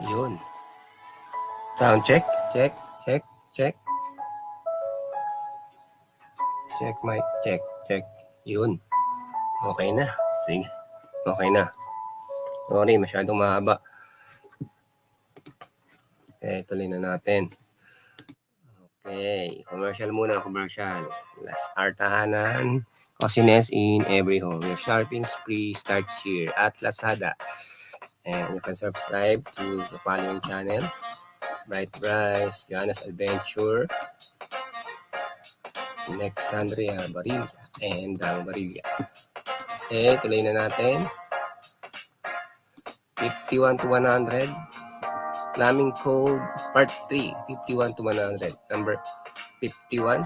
Yun. Sound check. Check. Check. Check. Check mic. Check. Check. Yun. Okay na. Sige. Okay na. Sorry, masyadong mahaba. Okay, tuloy na natin. Okay. Commercial muna. Commercial. Last our tahanan. Coziness in every home. Your shopping spree starts here at Lazada. And you can subscribe to the following channel. BRICE, Joanna's Adventure, Alexandria Varilla, and Varilla. Okay, tuloy na natin. 51 to 100. Plumbing code part 3, 51 to 100. Number 51.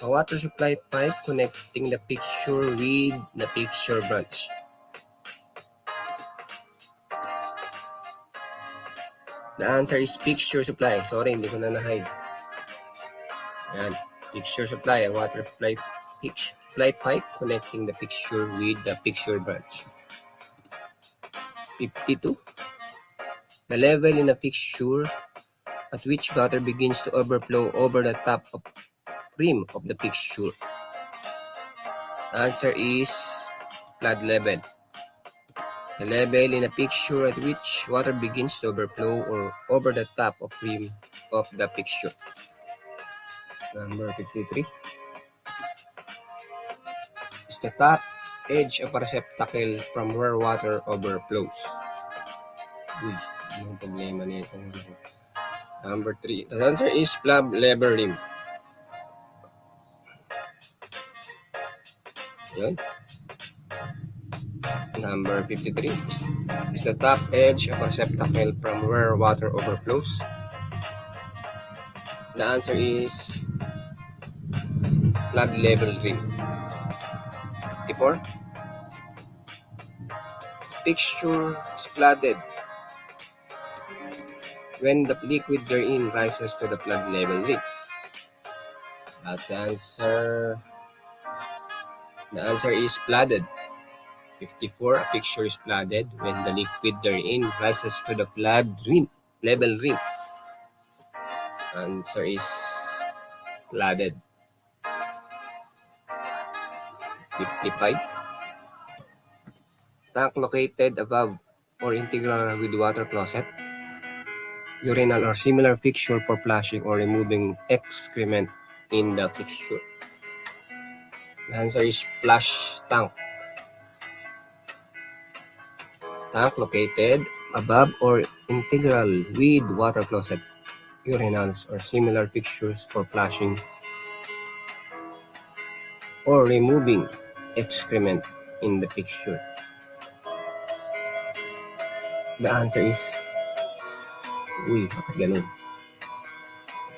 A water supply pipe connecting the fixture with the fixture branch. The answer is fixture supply. Sorry, hindi ko na na-hide. Ayan. Fixture supply. A water supply pipe connecting the fixture with the fixture branch. 52. The level in a fixture at which water begins to overflow over the top of rim of the fixture. The answer is flood level. The level in a fixture at which water begins to overflow or over the top of rim of the fixture. Number 53. Is the top edge of a receptacle from where water overflows. Uy, anong problema nito? Number 3. The answer is flood level rim. Yun. Number 53. Is the top edge of a receptacle from where water overflows. The answer is flood level rim. 54. Fixture is flooded when the liquid therein rises to the flood level rim. That's the answer. The answer is flooded. 54. A fixture is flooded when the liquid therein rises to the flood level rim. Answer is flooded. 55. Tank located above or integral with water closet, urinal or similar fixture for flushing or removing excrement in the fixture. The answer is flush tank. Tank located above or integral with water closet, urinals or similar fixtures for flushing or removing excrement in the fixture. The answer is bakit ganun?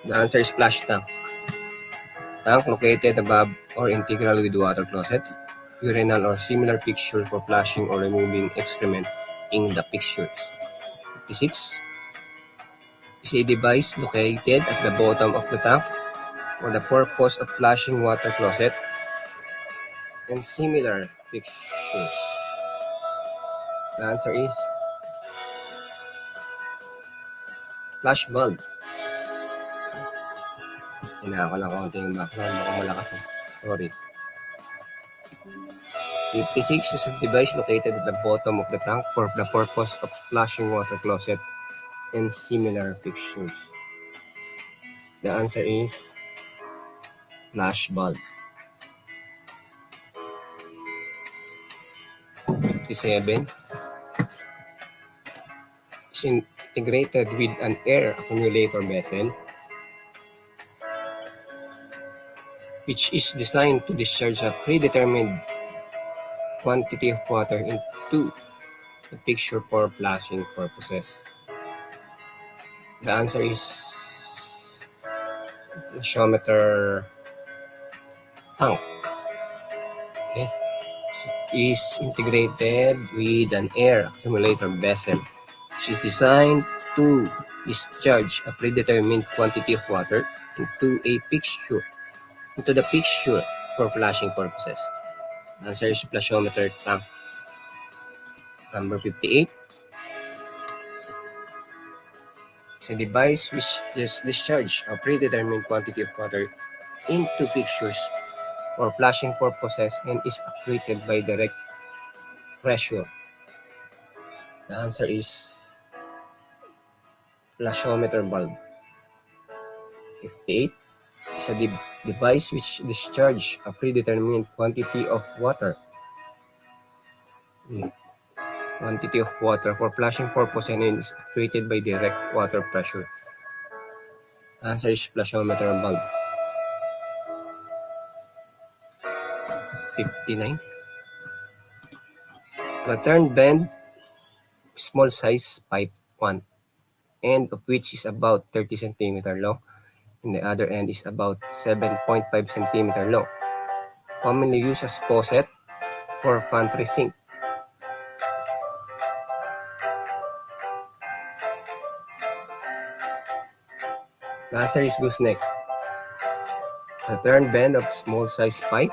The answer is flush tank. Tank located above or integral with water closet, urinal or similar fixture for flushing or removing excrement in the fixtures. 56. Is a device located at the bottom of the tank for the purpose of flushing water closet and similar fixtures. The answer is flash bulb. Hinahan ko lang konti yung background. Baka malakas. Sorry. 56 is a device located at the bottom of the tank for the purpose of flushing water closet and similar fixtures. The answer is flash bulb. 57 is integrated with an air accumulator vessel which is designed to discharge a predetermined quantity of water into the fixture for flushing purposes. The answer is flushometer tank. Okay. Is integrated with an air accumulator vessel which is designed to discharge a predetermined quantity of water into the fixture for flushing purposes. The answer is flushometer tank. Number 58. It's a device which just discharge a predetermined quantity of water into fixtures for flushing purposes and is actuated by direct pressure. The answer is flushometer bulb. 58 is a device which discharge a predetermined quantity of water. Quantity of water for flushing purposes and is actuated by direct water pressure. The answer is flushometer bulb. 59. Return bend small size pipe, one end of which is about 30 cm long and the other end is about 7.5 cm long. Commonly used as faucet for pantry sink. The answer is gooseneck. Return bend of small size pipe,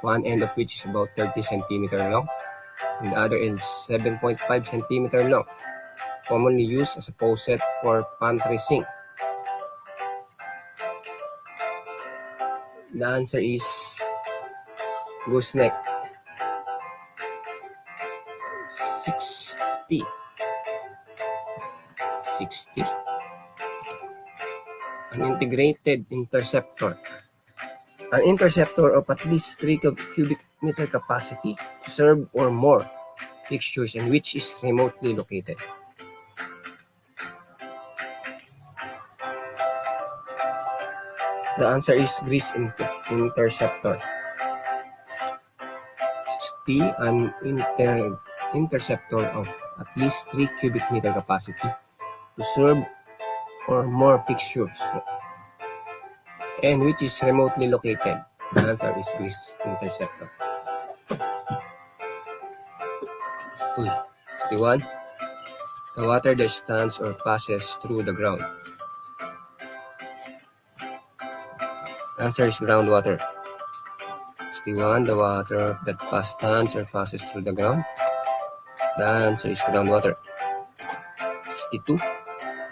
one end of which is about 30 cm long and the other end is 7.5 cm long. Commonly used as a faucet for pantry sink. The answer is gooseneck. 60. 60. An integrated interceptor. An interceptor of at least 3 cubic meter capacity to serve or more fixtures and which is remotely located. The answer is grease interceptor. 60. An interceptor of at least 3 cubic meter capacity to serve or more fixtures and which is remotely located. The answer is grease interceptor. 61. The water that stands or passes through the ground. The answer is groundwater. 61. The water that stands or passes through the ground. The answer is groundwater. 62.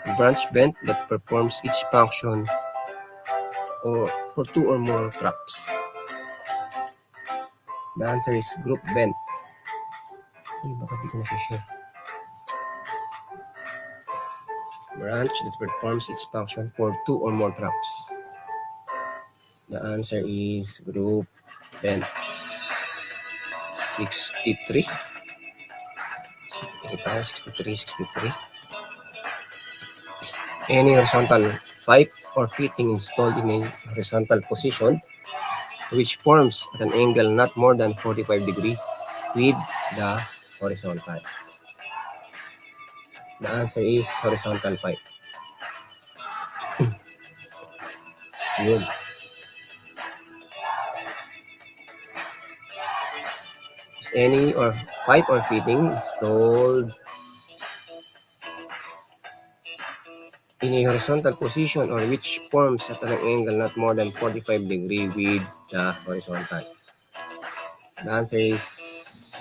A branch bent that performs each function or for 2 or more traps. The answer is group bent. Bakit di ko na-share? Branch that performs its function for 2 or more traps. The answer is group bent. 63. 63. Any horizontal pipe or fitting installed in a horizontal position which forms at an angle not more than 45 degrees with the horizontal. The answer is horizontal pipe. Yun. Is any or pipe or fitting installed in a horizontal position or which forms at an angle not more than 45 degrees with the horizontal. The answer is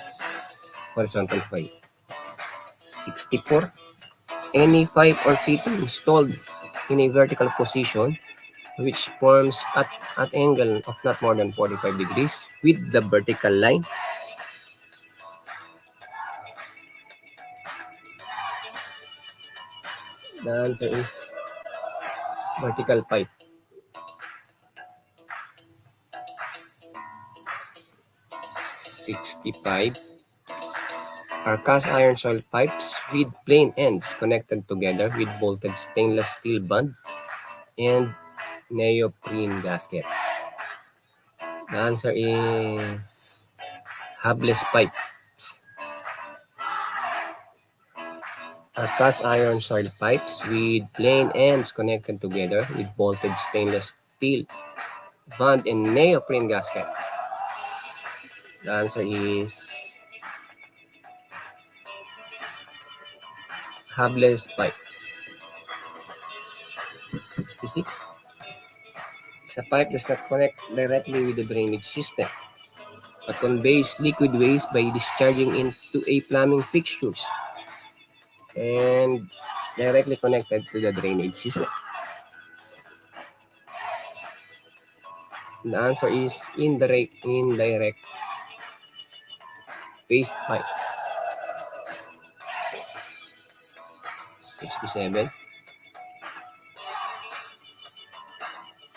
horizontal pipe. 64. Any pipe or fitting installed in a vertical position which forms at angle of not more than 45 degrees with the vertical line. The answer is vertical pipe. 65 are cast iron soil pipes with plain ends connected together with bolted stainless steel band and neoprene gasket. The answer is hubless pipes. Are cast iron soil pipes with plain ends connected together with bolted stainless steel band and neoprene gasket. The answer is hubless pipes. 66. Is a pipe does not connect directly with the drainage system but conveys liquid waste by discharging into a plumbing fixtures and directly connected to the drainage system? The answer is indirect waste pipe. 67.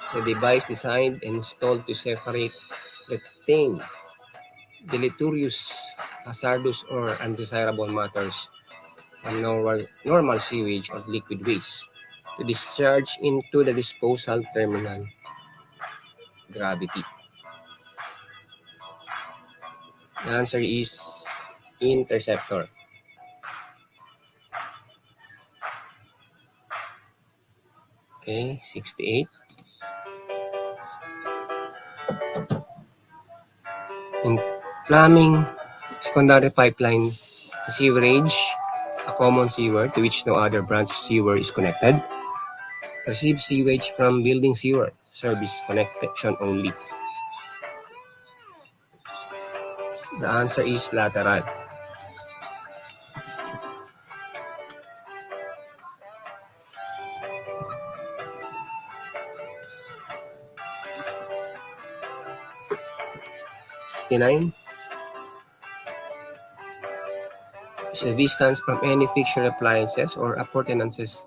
It's a device designed and installed to separate retain deleterious, hazardous, or undesirable matters from normal sewage or liquid waste to discharge into the disposal terminal. Gravity. The answer is interceptor. Okay, 68. In plumbing, secondary pipeline, sewerage, a common sewer to which no other branch sewer is connected, receives sewage from building sewer, service connection only. The answer is lateral. Nine is the distance from any fixture, appliances, or appurtenances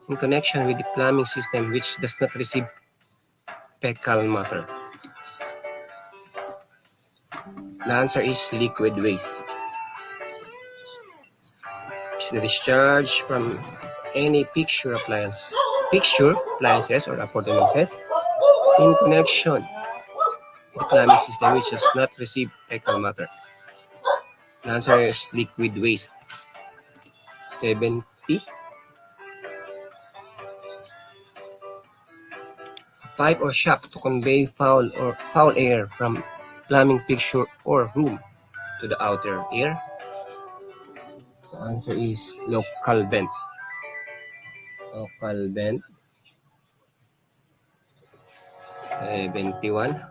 in connection with the plumbing system which does not receive fecal matter. The answer is liquid waste. It's the discharge from any fixture, appliances, or appurtenances in connection with the plumbing system which does not receive fecal matter. The answer is liquid waste. 70. Pipe or shaft to convey foul air from plumbing fixture or room to the outer air. The answer is local vent. Local vent. 71.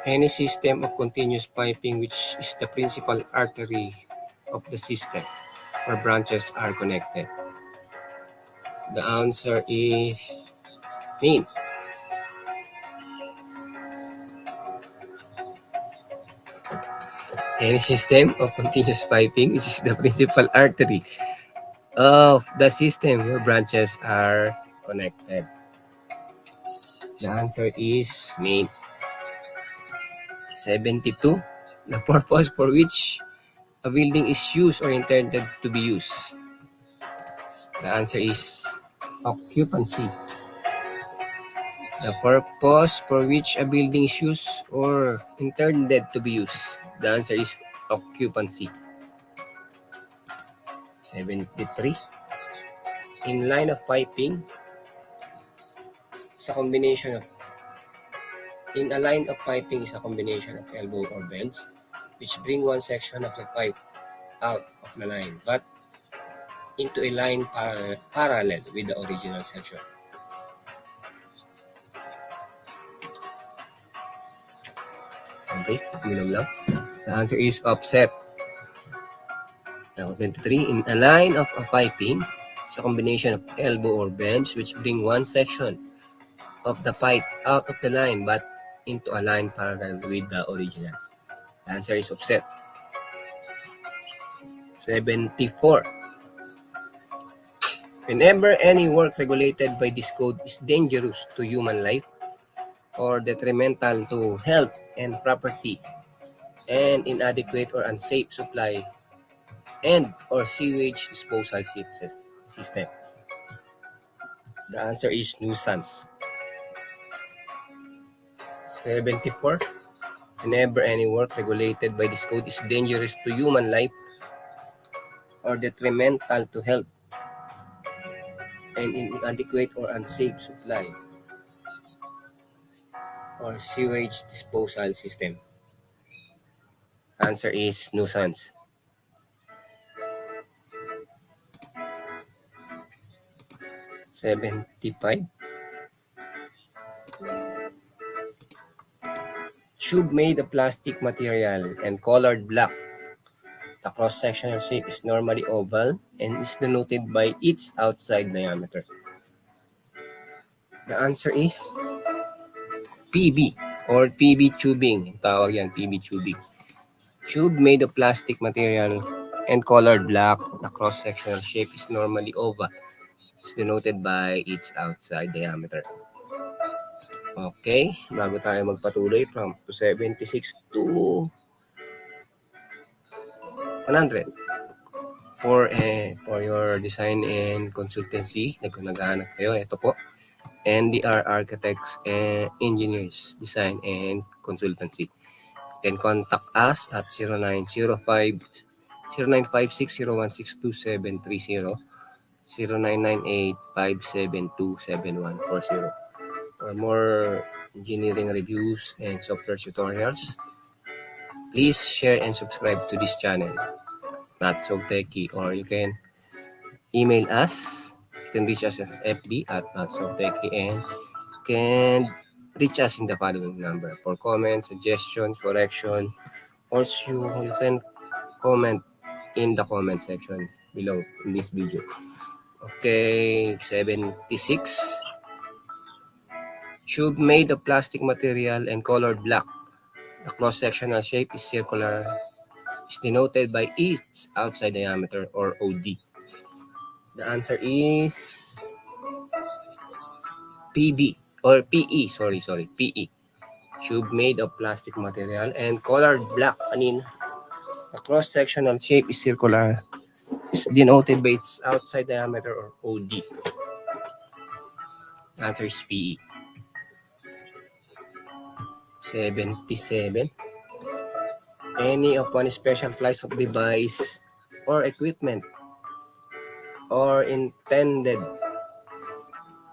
Any system of continuous piping which is the principal artery of the system where branches are connected. The answer is main. Any system of continuous piping which is the principal artery of the system where branches are connected. The answer is main. 72. The purpose for which a building is used or intended to be used. The answer is occupancy. The purpose for which a building is used or intended to be used. The answer is occupancy. 73. In line of piping, in a line of piping is a combination of elbow or bends which bring one section of the pipe out of the line but into a line parallel with the original section. Okay, yun lang. The answer is offset. Now, 23. In a line of a piping, it's a combination of elbow or bends which bring one section of the pipe out of the line but into a line parallel with the original. The answer is offset. 74. Whenever any work regulated by this code is dangerous to human life or detrimental to health and property and inadequate or unsafe supply and or sewage disposal system. The answer is nuisance. 74. Whenever any work regulated by this code is dangerous to human life or detrimental to health and inadequate or unsafe supply or sewage disposal system. Answer is nuisance. 75. Tube made of plastic material and colored black The cross-sectional shape is normally oval and is denoted by its outside diameter. The answer is PB or PB tubing. Tawag yan, PB tubing. Tube made of plastic material and colored black. The cross-sectional shape is normally oval. It's denoted by its outside diameter. Okay, bago tayo magpatuloy from 276 to 100. For your design and consultancy, naghahanap kayo, ito po. NDR Architects and Engineers Design and Consultancy. You can contact us at 0956-0162730, 0998-572-7140. For more engineering reviews and software tutorials, please share and subscribe to this channel, Not So Techy, or you can email us. You can reach us at FB at Not So Techy, and you can reach us in the following number for comments, suggestions, correction. Also, you can comment in the comment section below in this video. Okay, 76. Tube made of plastic material and colored black. The cross-sectional shape is circular, is denoted by its outside diameter or OD. The answer is PB or PE. Sorry, PE. Tube made of plastic material and colored black. The cross-sectional shape is circular, is denoted by its outside diameter or OD. The answer is PE. 77. Any of one special class of device or equipment or intended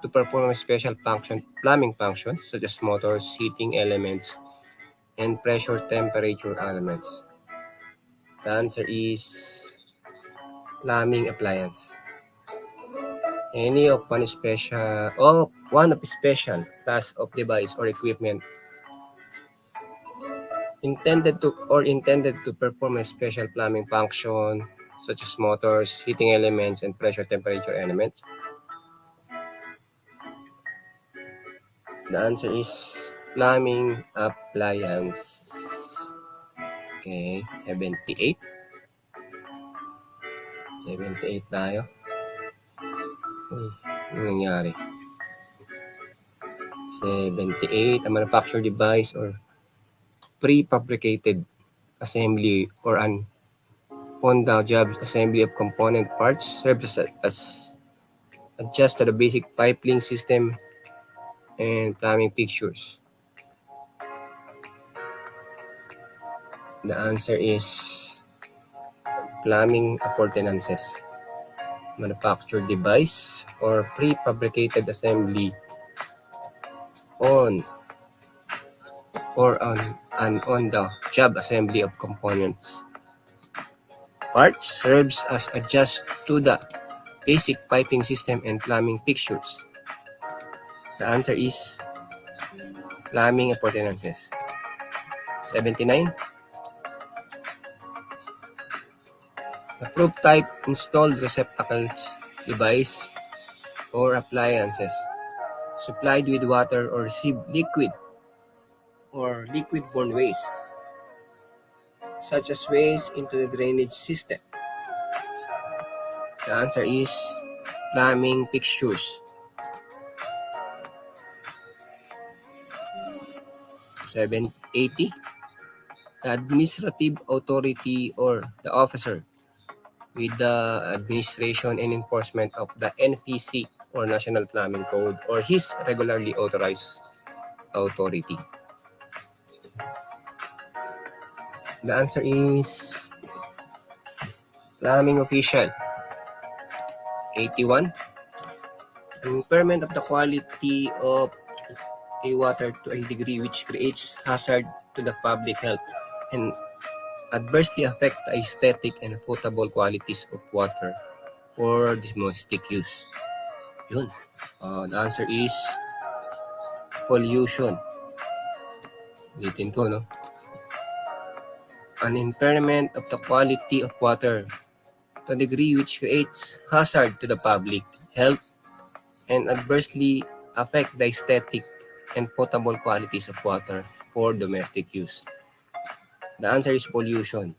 to perform a special function, plumbing function, such as motors, heating elements, and pressure temperature elements. The answer is plumbing appliance. Any of one special class of device or equipment intended to perform a special plumbing function, such as motors, heating elements, and pressure temperature elements. The answer is plumbing appliance. Okay, 78. 78 tayo. Ano nangyari? 78, a manufactured device or prefabricated assembly or an on-the-job assembly of component parts serves as adjust to the basic piping system and plumbing fixtures. The answer is plumbing appurtenances. Manufactured device or prefabricated assembly on an on-the-job assembly of components. Parts serves as adjust to the basic piping system and plumbing fixtures. The answer is plumbing appurtenances. 79. Approved type installed receptacles, device, or appliances supplied with water or receive liquid or liquid-borne waste, such as waste into the drainage system. The answer is plumbing fixtures. 780. The administrative authority or the officer with the administration and enforcement of the NPC or National Plumbing Code or his regularly authorized authority. The answer is plumbing official. 81. Impairment of the quality of a water to a degree which creates hazard to the public health and adversely affect the aesthetic and potable qualities of water for domestic use. Yun. The answer is pollution. Ulitin ko, no? an impairment of the quality of water to a degree which creates hazard to the public health and adversely affect the aesthetic and potable qualities of water for domestic use. The answer is pollution.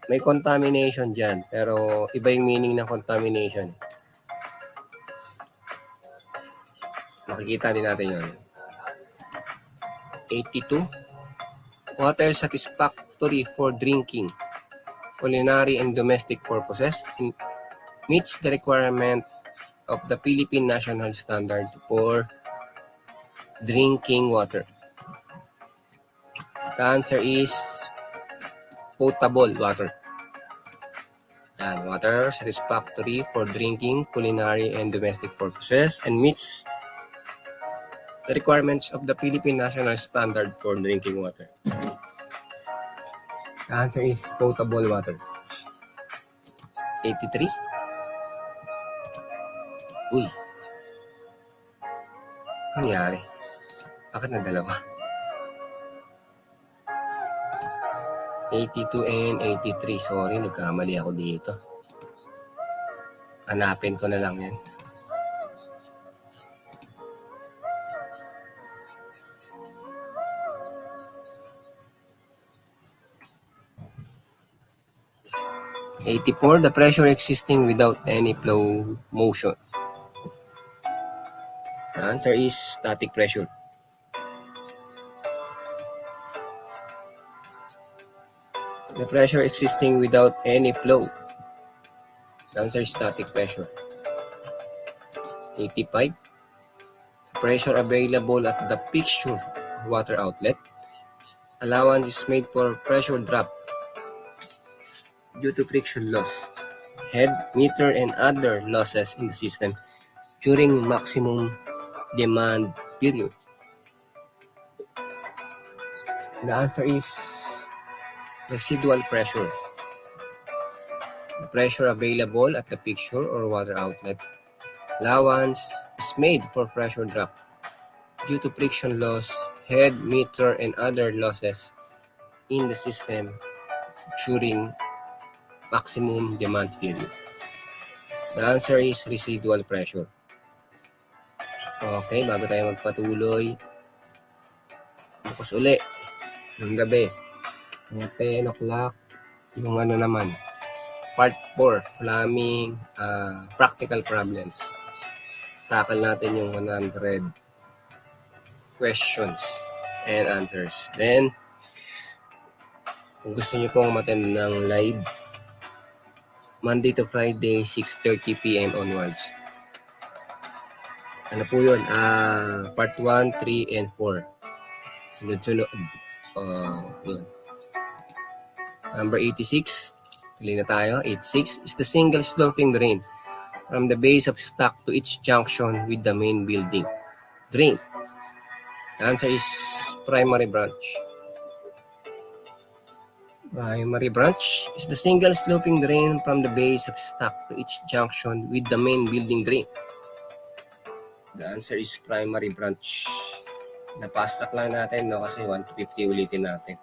May contamination dyan, pero iba yung meaning ng contamination. Makikita din natin yun. 82. Water satisfactory for drinking, culinary and domestic purposes and meets the requirement of the Philippine National Standard for drinking water. The answer is potable water. And water satisfactory for drinking, culinary and domestic purposes and meets the requirements of the Philippine National Standard for drinking water. The answer is potable water. 83. Uy. Ano nangyari? Bakit na dalawa? 82 and 83. Sorry, nagkamali ako dito. Hanapin ko na lang yan. The pressure existing without any flow motion. The answer is static pressure. The pressure existing without any flow. The answer is static pressure. 85. The pressure available at the fixture water outlet. Allowance is made for pressure drop due to friction loss, head, meter, and other losses in the system during maximum demand period. The answer is residual pressure. The pressure available at the fixture or water outlet allowance is made for pressure drop due to friction loss, head, meter, and other losses in the system during maximum demand period. The answer is residual pressure. Okay, bago tayo magpatuloy, bukas uli ng gabi. 10 o'clock, yung ano naman, part 4, plumbing, practical problems. Tackle natin yung 100 questions and answers. Then, kung gusto nyo pong attend ng live, Monday to Friday, 6:30 p.m. onwards. Ano po yun? Part 1, 3, and 4. Sunod-sunod. Yun. Number 86. Tuloy na tayo. 86 is the single sloping drain from the base of stock to its junction with the main building. Drain. The answer is primary branch. Primary branch is the single sloping drain from the base of stock to its junction with the main building drain. The answer is primary branch. Na-fast track lang natin, no? Kasi 1 to 50 ulitin natin.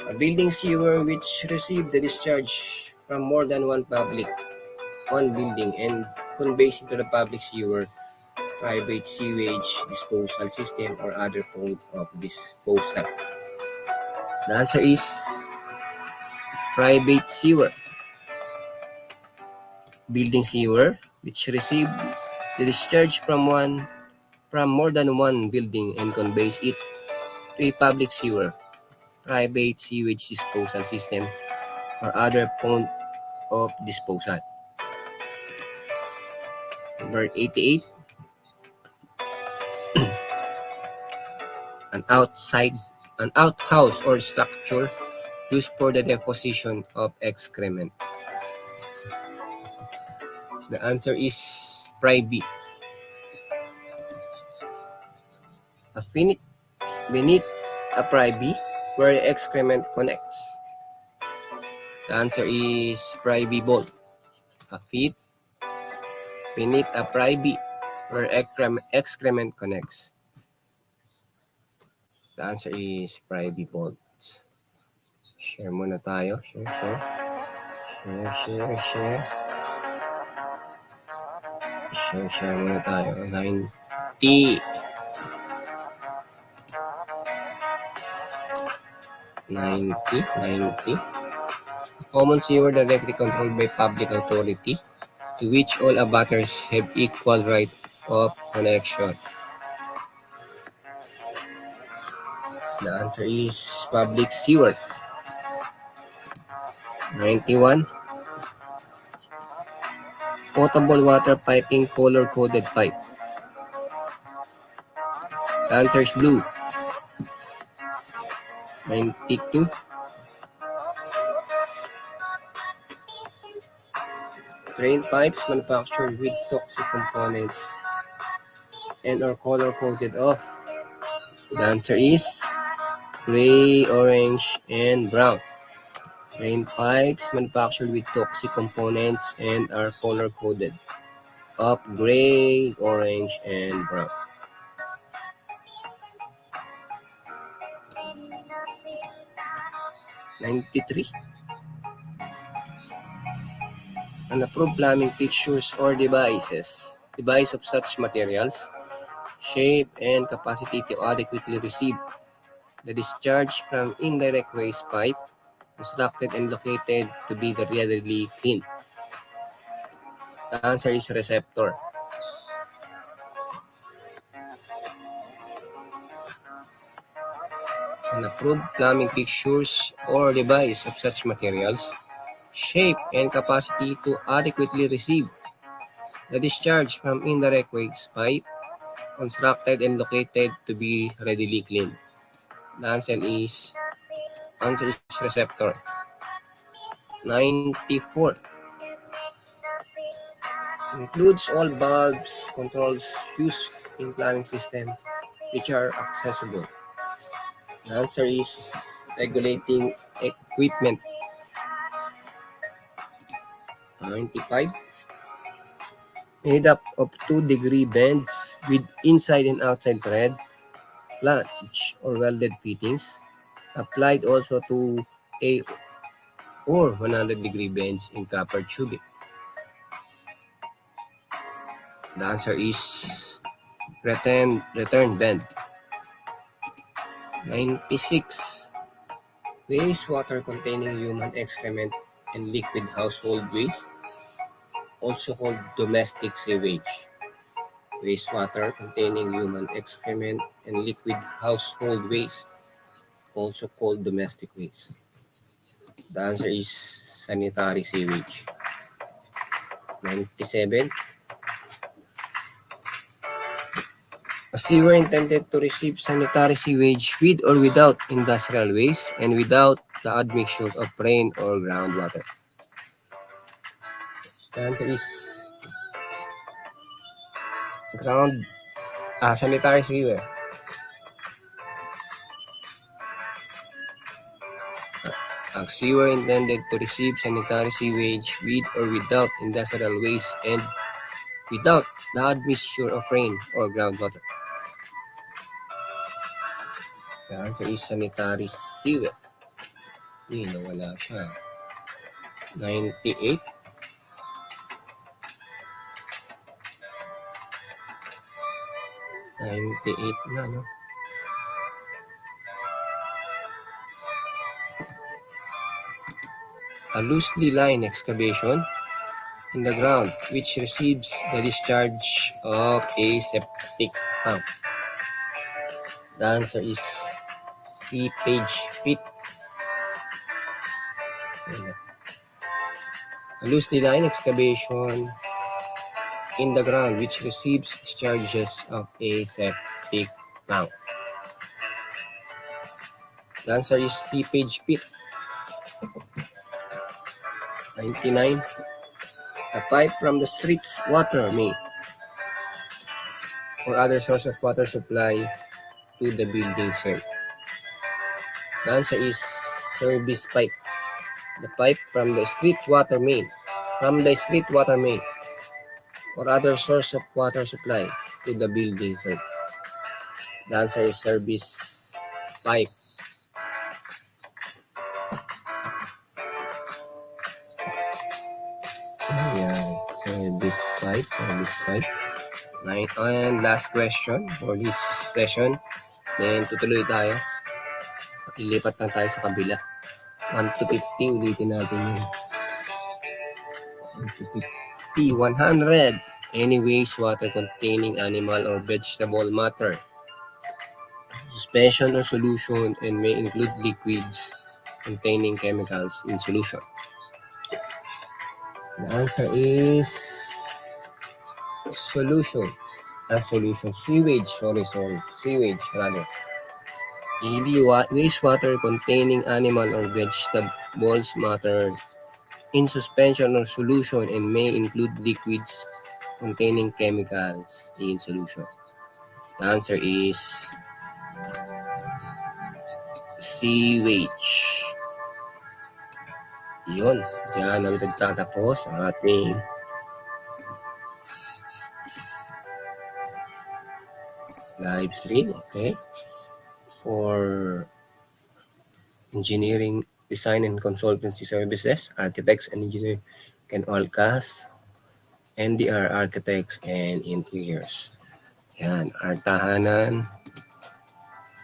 A building sewer which received the discharge from more than one building and conveys into the public sewer, private sewage disposal system, or other point of disposal. The answer is private sewer. Building sewer which received the discharge from more than one building and conveys it to a public sewer, private sewage disposal system, or other point of disposal. Number 88. An outhouse or structure used for the deposition of excrement. The answer is privy. Beneath a privy where excrement connects. The answer is privy vault. A feet beneath a privy where excrement connects. The answer is privy vault. Share muna tayo. Share. Share muna tayo. 90. 90. Common sewer directly controlled by public authority, to which all abutters have equal right of connection. The answer is public sewer. 91. Potable water piping color-coded pipe. The answer is blue. 92. Drain pipes manufactured with toxic components and are color-coded off. The answer is gray, orange, and brown. Drain pipes manufactured with toxic components and are color-coded of gray, orange, and brown. 93. Unapproved plumbing fixtures or device of such materials, shape, and capacity to adequately receive the discharge from indirect waste pipe, constructed and located to be readily clean. The answer is receptor. Unapproved plumbing fixtures or device of such materials, shape, and capacity to adequately receive the discharge from indirect waste pipe, constructed and located to be readily clean. The answer is receptor. 94. Includes all bulbs, controls used in plumbing system which are accessible. The answer is regulating equipment. 95. Made up of 2-degree bends with inside and outside thread, flange or welded fittings, applied also to a or 100-degree bends in copper tubing. The answer is return bend. 96. Wastewater containing human excrement and liquid household waste, also called domestic sewage. Wastewater containing human excrement and liquid household waste, also called domestic waste. The answer is sanitary sewage. 97. A sewer intended to receive sanitary sewage with or without industrial waste and without the admixture of rain or groundwater. The answer is sanitary sewer. A sewer intended to receive sanitary sewage with or without industrial waste and without the admixture of rain or groundwater. The answer is sanitary sewer. Nawala siya. 98. Na, no? A loosely lined excavation in the ground which receives the discharge of a septic tank. The answer is seepage pit. A loosely lined excavation in the ground which receives discharges of a septic tank. The answer is seepage pit. 99. A pipe from the street's water main or other source of water supply to the building served. The answer is service pipe. The pipe from the street water main or other source of water supply to the building served. The answer is service pipe. Ayan. Service pipe. And last question for this session. Then tutuloy tayo. Ilipat lang tayo sa kabila. 1 to 50. Ulitin natin yun. 1 to 50. 100. Any wastewater containing animal or vegetable matter. Suspension or solution and may include liquids containing chemicals in solution. The answer is solution. Solution. Sewage. Sewage rather. Wastewater containing animal or vegetables matter in suspension or solution and may include liquids containing chemicals in solution. The answer is sewage. Yun. Diyan nagtatapos ang ating live stream. Okay. For engineering, design, and consultancy services, architects and engineers can all cast NDR architects and interiors. Yan. Our tahanan,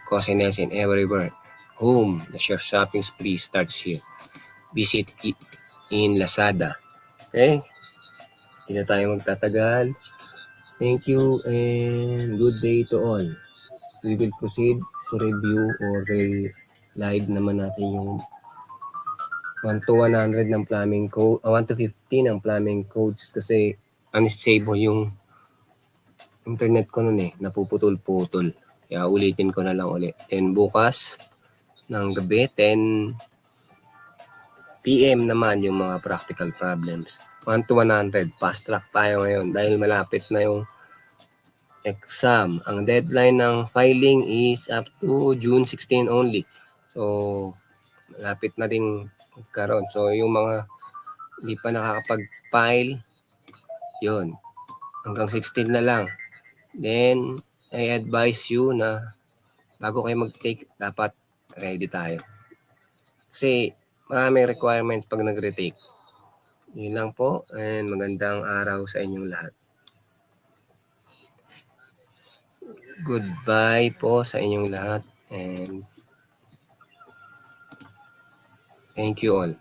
Cosines in everywhere. Home. The shopping spree starts here. Visit it in Lazada. Okay? Hindi na tayo magtatagal. Thank you and good day to all. We will proceed to review or live naman natin yung 1 to 100 ng plumbing code, 1 to 50 ng plumbing codes kasi unstable yung internet ko nun napuputol-putol. Kaya ulitin ko na lang ulit. Then bukas ng gabi, 10 PM naman yung mga practical problems. 1 to 100, fast track tayo ngayon dahil malapit na yung exam. Ang deadline ng filing is up to June 16 only. So, malapit na din magkaroon. So, yung mga hindi pa nakakapag-file, yun. Hanggang 16 na lang. Then, I advise you na bago kayo mag-take, dapat ready tayo. Kasi, maraming requirements pag nag-retake. Yun lang po, and magandang araw sa inyong lahat. Goodbye po sa inyong lahat, and thank you all.